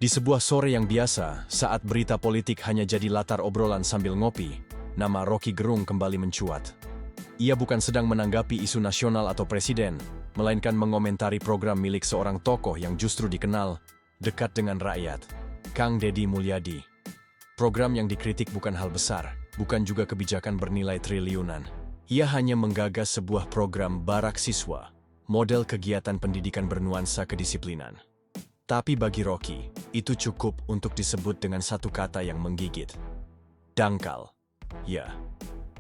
Di sebuah sore yang biasa, saat berita politik hanya jadi latar obrolan sambil ngopi, nama Rocky Gerung kembali mencuat. Ia bukan sedang menanggapi isu nasional atau presiden, melainkan mengomentari program milik seorang tokoh yang justru dikenal dekat dengan rakyat, Kang Deddy Mulyadi. Program yang dikritik bukan hal besar, bukan juga kebijakan bernilai triliunan. Ia hanya menggagas sebuah program barak siswa, model kegiatan pendidikan bernuansa kedisiplinan. Tapi bagi Rocky, itu cukup untuk disebut dengan satu kata yang menggigit. Dangkal. Ya,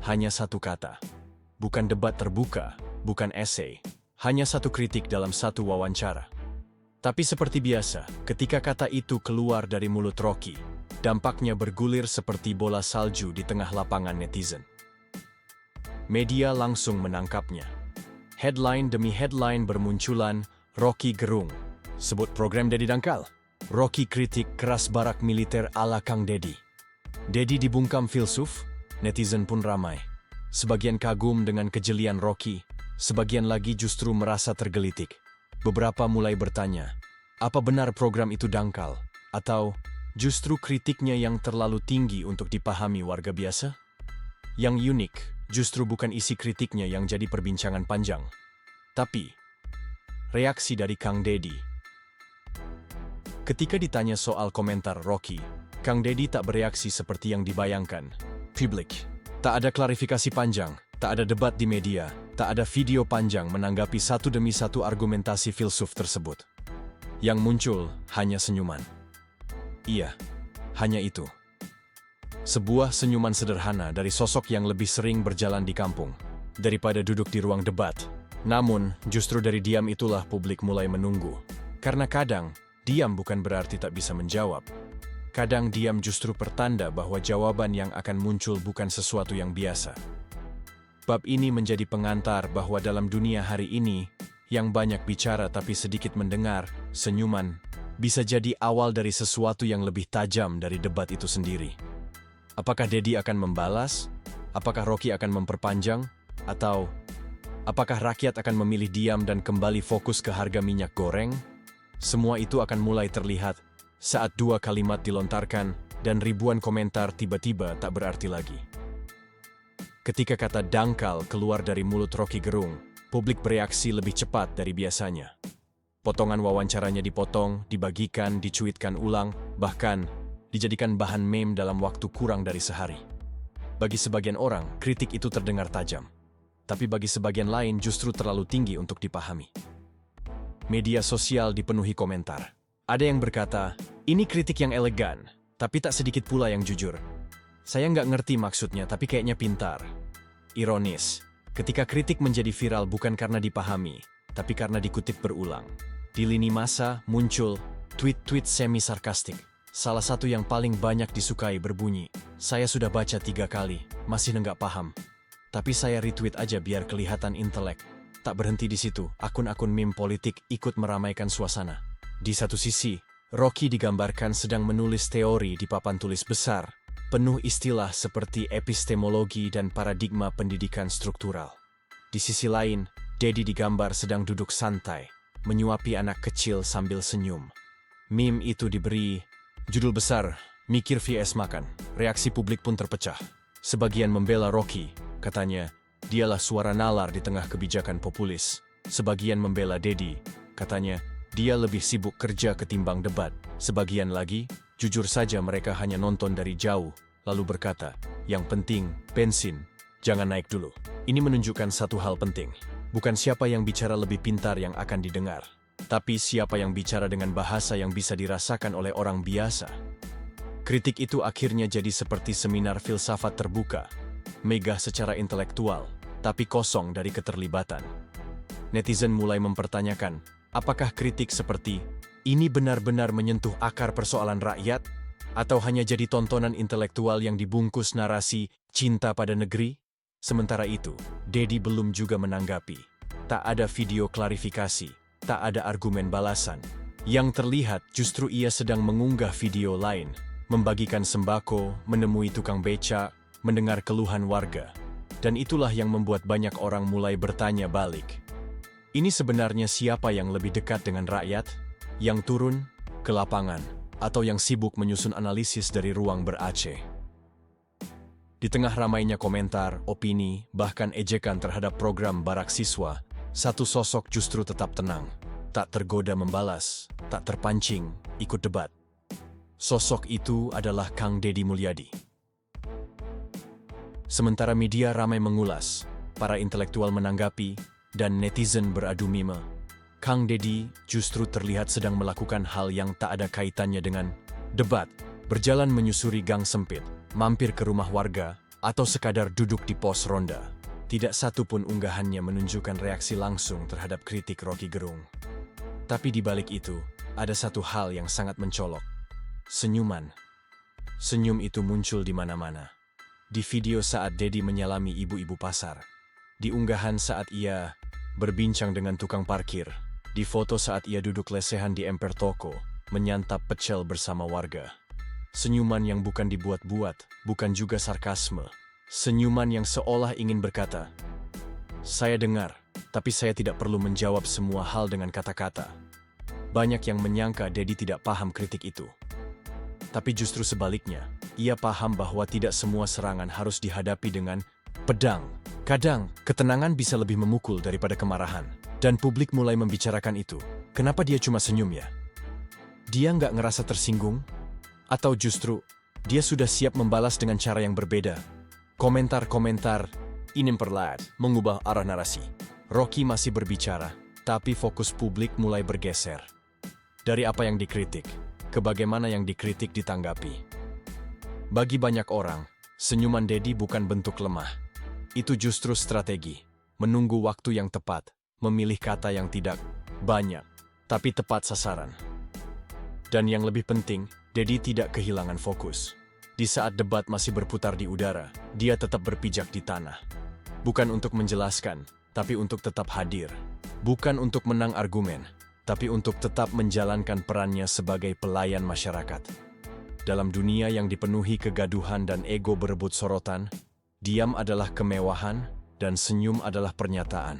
hanya satu kata. Bukan debat terbuka, bukan esei. Hanya satu kritik dalam satu wawancara. Tapi seperti biasa, ketika kata itu keluar dari mulut Rocky, dampaknya bergulir seperti bola salju di tengah lapangan netizen. Media langsung menangkapnya. Headline demi headline bermunculan, Rocky Gerung sebut program Deddy dangkal. Rocky kritik keras barak militer ala Kang Deddy. Deddy dibungkam filsuf, netizen pun ramai. Sebagian kagum dengan kejelian Rocky, sebagian lagi justru merasa tergelitik. Beberapa mulai bertanya, apa benar program itu dangkal? Atau justru kritiknya yang terlalu tinggi untuk dipahami warga biasa? Yang unik, justru bukan isi kritiknya yang jadi perbincangan panjang, tapi reaksi dari Kang Deddy. Ketika ditanya soal komentar Rocky, Kang Deddy tak bereaksi seperti yang dibayangkan publik. Tak ada klarifikasi panjang, tak ada debat di media, tak ada video panjang menanggapi satu demi satu argumentasi filsuf tersebut. Yang muncul hanya senyuman. Iya, hanya itu. Sebuah senyuman sederhana dari sosok yang lebih sering berjalan di kampung daripada duduk di ruang debat. Namun, justru dari diam itulah publik mulai menunggu. Karena kadang, diam bukan berarti tak bisa menjawab. Kadang diam justru pertanda bahwa jawaban yang akan muncul bukan sesuatu yang biasa. Bab ini menjadi pengantar bahwa dalam dunia hari ini, yang banyak bicara tapi sedikit mendengar, senyuman, bisa jadi awal dari sesuatu yang lebih tajam dari debat itu sendiri. Apakah Deddy akan membalas? Apakah Rocky akan memperpanjang? Atau apakah rakyat akan memilih diam dan kembali fokus ke harga minyak goreng? Semua itu akan mulai terlihat saat dua kalimat dilontarkan dan ribuan komentar tiba-tiba tak berarti lagi. Ketika kata dangkal keluar dari mulut Rocky Gerung, publik bereaksi lebih cepat dari biasanya. Potongan wawancaranya dipotong, dibagikan, dicuitkan ulang, bahkan dijadikan bahan meme dalam waktu kurang dari sehari. Bagi sebagian orang, kritik itu terdengar tajam. Tapi bagi sebagian lain justru terlalu tinggi untuk dipahami. Media sosial dipenuhi komentar. Ada yang berkata, ini kritik yang elegan, tapi tak sedikit pula yang jujur. Saya nggak ngerti maksudnya, tapi kayaknya pintar. Ironis, ketika kritik menjadi viral bukan karena dipahami, tapi karena dikutip berulang. Di lini massa muncul tweet-tweet semi-sarkastik. Salah satu yang paling banyak disukai berbunyi, saya sudah baca 3 kali, masih nggak paham. Tapi saya retweet aja biar kelihatan intelek. Tak berhenti di situ, akun-akun meme politik ikut meramaikan suasana. Di satu sisi, Rocky digambarkan sedang menulis teori di papan tulis besar, penuh istilah seperti epistemologi dan paradigma pendidikan struktural. Di sisi lain, Deddy digambar sedang duduk santai, menyuapi anak kecil sambil senyum. Meme itu diberi judul besar, Mikir vs Makan. Reaksi publik pun terpecah. Sebagian membela Rocky, katanya, dialah suara nalar di tengah kebijakan populis. Sebagian membela Deddy, katanya, dia lebih sibuk kerja ketimbang debat. Sebagian lagi, jujur saja mereka hanya nonton dari jauh, lalu berkata, yang penting, bensin, jangan naik dulu. Ini menunjukkan satu hal penting. Bukan siapa yang bicara lebih pintar yang akan didengar, tapi siapa yang bicara dengan bahasa yang bisa dirasakan oleh orang biasa. Kritik itu akhirnya jadi seperti seminar filsafat terbuka, megah secara intelektual, tapi kosong dari keterlibatan. Netizen mulai mempertanyakan, apakah kritik seperti ini benar-benar menyentuh akar persoalan rakyat? Atau hanya jadi tontonan intelektual yang dibungkus narasi cinta pada negeri? Sementara itu, Deddy belum juga menanggapi. Tak ada video klarifikasi, tak ada argumen balasan. Yang terlihat justru ia sedang mengunggah video lain, membagikan sembako, menemui tukang becak, mendengar keluhan warga. Dan itulah yang membuat banyak orang mulai bertanya balik. Ini sebenarnya siapa yang lebih dekat dengan rakyat? Yang turun ke lapangan, atau yang sibuk menyusun analisis dari ruang ber-AC. Di tengah ramainya komentar, opini, bahkan ejekan terhadap program Barak Siswa, satu sosok justru tetap tenang, tak tergoda membalas, tak terpancing, ikut debat. Sosok itu adalah Kang Deddy Mulyadi. Sementara media ramai mengulas, para intelektual menanggapi, dan netizen beradu meme, Kang Deddy justru terlihat sedang melakukan hal yang tak ada kaitannya dengan debat, berjalan menyusuri gang sempit, mampir ke rumah warga, atau sekadar duduk di pos ronda. Tidak satu pun unggahannya menunjukkan reaksi langsung terhadap kritik Rocky Gerung. Tapi di balik itu, ada satu hal yang sangat mencolok. Senyuman. Senyum itu muncul di mana-mana. Di video saat Deddy menyalami ibu-ibu pasar. Di unggahan saat ia berbincang dengan tukang parkir. Di foto saat ia duduk lesehan di emper toko, menyantap pecel bersama warga. Senyuman yang bukan dibuat-buat, bukan juga sarkasme. Senyuman yang seolah ingin berkata, "Saya dengar, tapi saya tidak perlu menjawab semua hal dengan kata-kata." Banyak yang menyangka Deddy tidak paham kritik itu. Tapi justru sebaliknya, ia paham bahwa tidak semua serangan harus dihadapi dengan pedang. Kadang, ketenangan bisa lebih memukul daripada kemarahan. Dan publik mulai membicarakan itu. Kenapa dia cuma senyum ya? Dia nggak ngerasa tersinggung? Atau justru, dia sudah siap membalas dengan cara yang berbeda? Komentar-komentar ini memperlihat mengubah arah narasi. Rocky masih berbicara, tapi fokus publik mulai bergeser. Dari apa yang dikritik, ke bagaimana yang dikritik ditanggapi. Bagi banyak orang, senyuman Deddy bukan bentuk lemah. Itu justru strategi, menunggu waktu yang tepat, memilih kata yang tidak banyak, tapi tepat sasaran. Dan yang lebih penting, Deddy tidak kehilangan fokus. Di saat debat masih berputar di udara, dia tetap berpijak di tanah. Bukan untuk menjelaskan, tapi untuk tetap hadir. Bukan untuk menang argumen, tapi untuk tetap menjalankan perannya sebagai pelayan masyarakat. Dalam dunia yang dipenuhi kegaduhan dan ego berebut sorotan, diam adalah kemewahan dan senyum adalah pernyataan.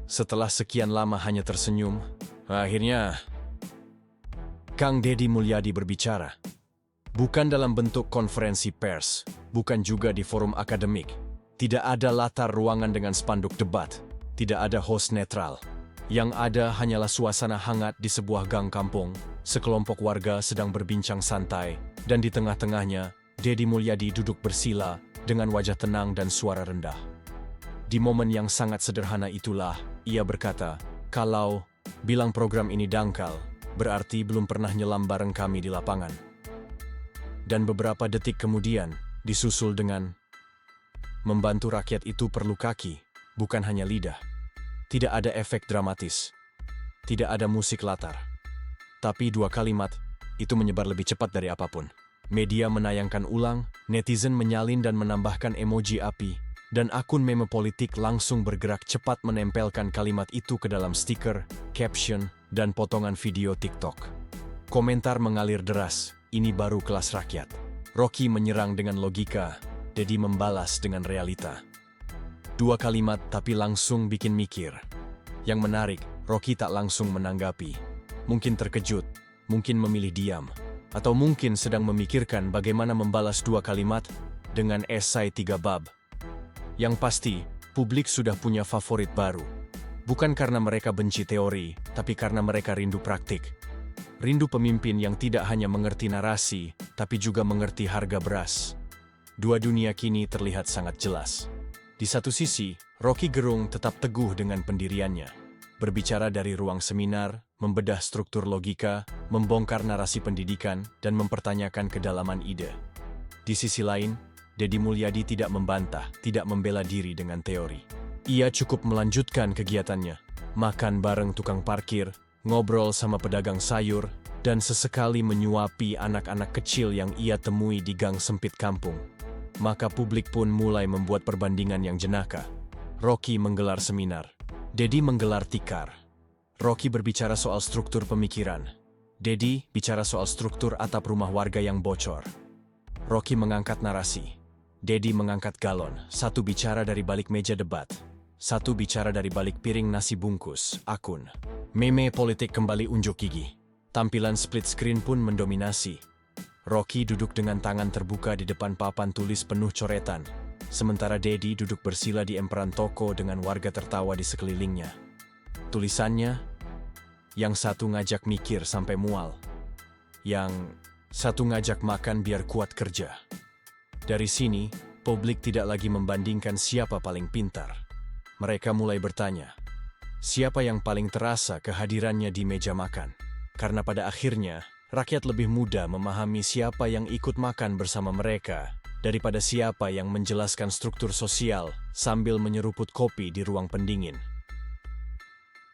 Setelah sekian lama hanya tersenyum, akhirnya Kang Deddy Mulyadi berbicara. Bukan dalam bentuk konferensi pers, bukan juga di forum akademik. Tidak ada latar ruangan dengan spanduk debat, tidak ada host netral. Yang ada hanyalah suasana hangat di sebuah gang kampung, sekelompok warga sedang berbincang santai, dan di tengah-tengahnya, Deddy Mulyadi duduk bersila dengan wajah tenang dan suara rendah. Di momen yang sangat sederhana itulah, ia berkata, "Kalau bilang program ini dangkal, berarti belum pernah nyelam bareng kami di lapangan." Dan beberapa detik kemudian, disusul dengan, "Membantu rakyat itu perlu kaki, bukan hanya lidah." Tidak ada efek dramatis. Tidak ada musik latar. Tapi dua kalimat, itu menyebar lebih cepat dari apapun. Media menayangkan ulang, netizen menyalin dan menambahkan emoji api, dan akun meme politik langsung bergerak cepat menempelkan kalimat itu ke dalam stiker, caption, dan potongan video TikTok. Komentar mengalir deras, ini baru kelas rakyat. Rocky menyerang dengan logika, Deddy membalas dengan realita. Dua kalimat tapi langsung bikin mikir. Yang menarik, Rocky tak langsung menanggapi. Mungkin terkejut, mungkin memilih diam, atau mungkin sedang memikirkan bagaimana membalas dua kalimat dengan esai 3 bab. Yang pasti, publik sudah punya favorit baru. Bukan karena mereka benci teori, tapi karena mereka rindu praktik. Rindu pemimpin yang tidak hanya mengerti narasi, tapi juga mengerti harga beras. Dua dunia kini terlihat sangat jelas. Di satu sisi, Rocky Gerung tetap teguh dengan pendiriannya. Berbicara dari ruang seminar, membedah struktur logika, membongkar narasi pendidikan, dan mempertanyakan kedalaman ide. Di sisi lain, Deddy Mulyadi tidak membantah, tidak membela diri dengan teori. Ia cukup melanjutkan kegiatannya, makan bareng tukang parkir, ngobrol sama pedagang sayur, dan sesekali menyuapi anak-anak kecil yang ia temui di gang sempit kampung. Maka publik pun mulai membuat perbandingan yang jenaka. Rocky menggelar seminar, Deddy menggelar tikar. Rocky berbicara soal struktur pemikiran, Deddy bicara soal struktur atap rumah warga yang bocor. Rocky mengangkat narasi, Deddy mengangkat galon, satu bicara dari balik meja debat, satu bicara dari balik piring nasi bungkus, akun. Meme politik kembali unjuk gigi. Tampilan split screen pun mendominasi. Rocky duduk dengan tangan terbuka di depan papan tulis penuh coretan, sementara Dedi duduk bersila di emperan toko dengan warga tertawa di sekelilingnya. Tulisannya, yang satu ngajak mikir sampai mual, yang satu ngajak makan biar kuat kerja. Dari sini, publik tidak lagi membandingkan siapa paling pintar. Mereka mulai bertanya, siapa yang paling terasa kehadirannya di meja makan? Karena pada akhirnya, rakyat lebih mudah memahami siapa yang ikut makan bersama mereka daripada siapa yang menjelaskan struktur sosial sambil menyeruput kopi di ruang pendingin.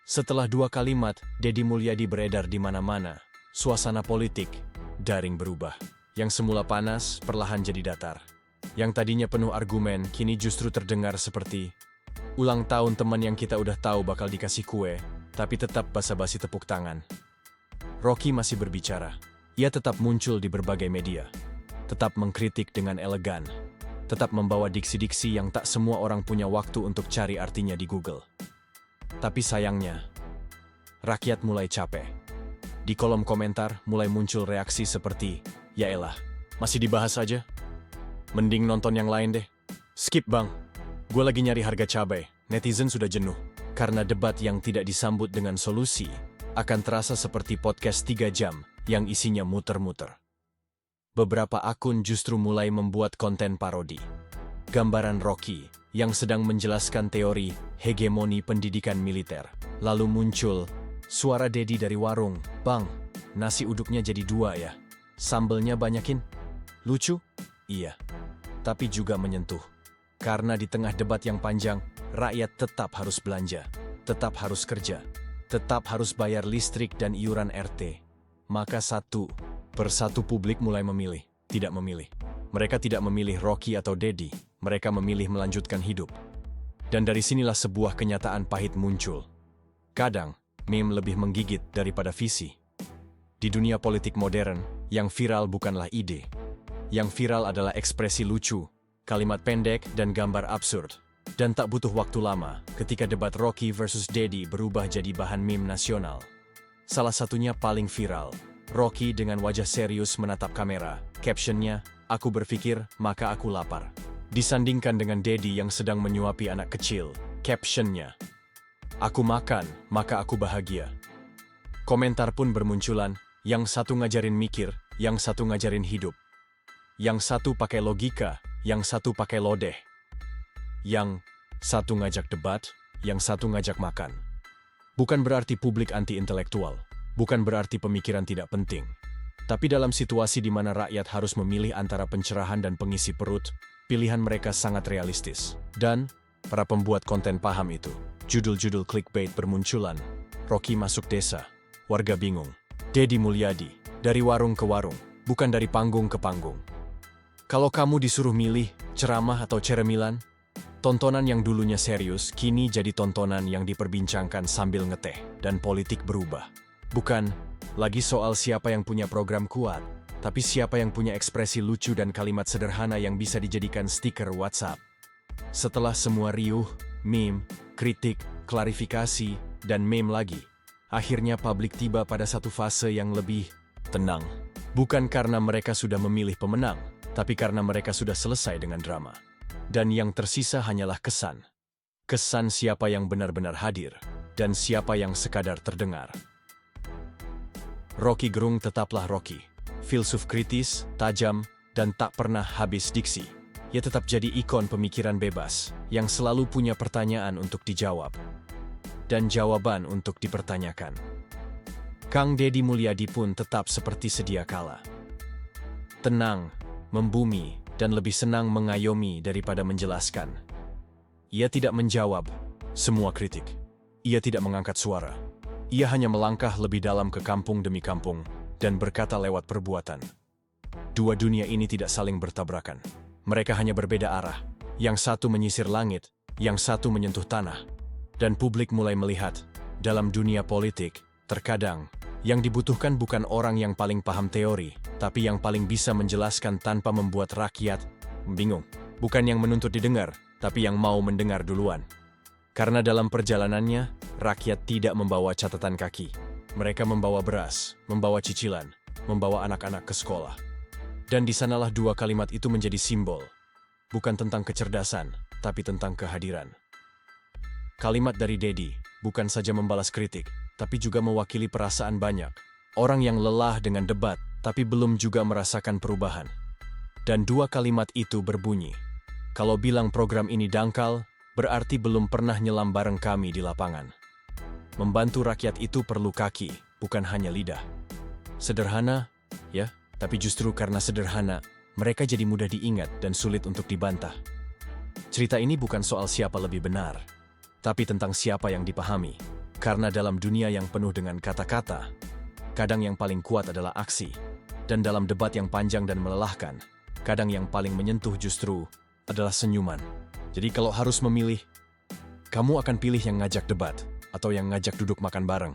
Setelah 2 kalimat, Dedi Mulyadi beredar di mana-mana, suasana politik daring berubah. Yang semula panas, perlahan jadi datar. Yang tadinya penuh argumen, kini justru terdengar seperti ulang tahun teman yang kita udah tahu bakal dikasih kue, tapi tetap basa-basi tepuk tangan. Rocky masih berbicara. Ia tetap muncul di berbagai media. Tetap mengkritik dengan elegan. Tetap membawa diksi-diksi yang tak semua orang punya waktu untuk cari artinya di Google. Tapi sayangnya, rakyat mulai capek. Di kolom komentar mulai muncul reaksi seperti, yaelah, masih dibahas aja? Mending nonton yang lain deh. Skip bang, gue lagi nyari harga cabai. Netizen sudah jenuh. Karena debat yang tidak disambut dengan solusi akan terasa seperti podcast 3 jam yang isinya muter-muter. Beberapa akun justru mulai membuat konten parodi. Gambaran Rocky yang sedang menjelaskan teori hegemoni pendidikan militer. Lalu muncul suara Dedi dari warung, "Bang, nasi uduknya jadi 2 ya? Sambelnya banyakin?" Lucu? Iya. Tapi juga menyentuh. Karena di tengah debat yang panjang, rakyat tetap harus belanja, tetap harus kerja, tetap harus bayar listrik dan iuran RT. Maka satu persatu publik mulai memilih, tidak memilih. Mereka tidak memilih Rocky atau Dedi, mereka memilih melanjutkan hidup. Dan dari sinilah sebuah kenyataan pahit muncul. Kadang, meme lebih menggigit daripada visi. Di dunia politik modern, yang viral bukanlah ide. Yang viral adalah ekspresi lucu, kalimat pendek, dan gambar absurd. Dan tak butuh waktu lama ketika debat Rocky versus Dedi berubah jadi bahan meme nasional. Salah satunya paling viral. Rocky dengan wajah serius menatap kamera. Captionnya, "Aku berpikir, maka aku lapar." Disandingkan dengan Dedi yang sedang menyuapi anak kecil. Captionnya, "Aku makan, maka aku bahagia." Komentar pun bermunculan, yang satu ngajarin mikir, yang satu ngajarin hidup. Yang satu pakai logika, yang satu pakai lodeh. Yang satu ngajak debat, yang satu ngajak makan. Bukan berarti publik anti-intelektual, bukan berarti pemikiran tidak penting. Tapi dalam situasi di mana rakyat harus memilih antara pencerahan dan pengisi perut, pilihan mereka sangat realistis. Dan para pembuat konten paham itu. Judul-judul clickbait bermunculan. Rocky masuk desa, warga bingung. Dedi Mulyadi, dari warung ke warung, bukan dari panggung ke panggung. Kalau kamu disuruh milih ceramah atau ceremilan, tontonan yang dulunya serius kini jadi tontonan yang diperbincangkan sambil ngeteh, dan politik berubah. Bukan lagi soal siapa yang punya program kuat, tapi siapa yang punya ekspresi lucu dan kalimat sederhana yang bisa dijadikan stiker WhatsApp. Setelah semua riuh, meme, kritik, klarifikasi, dan meme lagi, akhirnya publik tiba pada satu fase yang lebih tenang. Bukan karena mereka sudah memilih pemenang, tapi karena mereka sudah selesai dengan drama. Dan yang tersisa hanyalah kesan. Kesan siapa yang benar-benar hadir, dan siapa yang sekadar terdengar. Rocky Gerung tetaplah Rocky. Filsuf kritis, tajam, dan tak pernah habis diksi. Ia tetap jadi ikon pemikiran bebas, yang selalu punya pertanyaan untuk dijawab. Dan jawaban untuk dipertanyakan. Kang Dedi Mulyadi pun tetap seperti sedia kala. Tenang, membumi, dan lebih senang mengayomi daripada menjelaskan. Ia tidak menjawab semua kritik. Ia tidak mengangkat suara. Ia hanya melangkah lebih dalam ke kampung demi kampung dan berkata lewat perbuatan. Dua dunia ini tidak saling bertabrakan. Mereka hanya berbeda arah. Yang satu menyisir langit, yang satu menyentuh tanah. Dan publik mulai melihat, dalam dunia politik, terkadang yang dibutuhkan bukan orang yang paling paham teori, tapi yang paling bisa menjelaskan tanpa membuat rakyat bingung. Bukan yang menuntut didengar, tapi yang mau mendengar duluan. Karena dalam perjalanannya, rakyat tidak membawa catatan kaki. Mereka membawa beras, membawa cicilan, membawa anak-anak ke sekolah. Dan di sanalah dua kalimat itu menjadi simbol. Bukan tentang kecerdasan, tapi tentang kehadiran. Kalimat dari Dedi bukan saja membalas kritik, tapi juga mewakili perasaan banyak. Orang yang lelah dengan debat, tapi belum juga merasakan perubahan. Dan dua kalimat itu berbunyi, kalau bilang program ini dangkal, berarti belum pernah nyelam bareng kami di lapangan. Membantu rakyat itu perlu kaki, bukan hanya lidah. Sederhana, ya, tapi justru karena sederhana, mereka jadi mudah diingat dan sulit untuk dibantah. Cerita ini bukan soal siapa lebih benar, tapi tentang siapa yang dipahami. Karena dalam dunia yang penuh dengan kata-kata, kadang yang paling kuat adalah aksi. Dan dalam debat yang panjang dan melelahkan, kadang yang paling menyentuh justru adalah senyuman. Jadi kalau harus memilih, kamu akan pilih yang ngajak debat atau yang ngajak duduk makan bareng?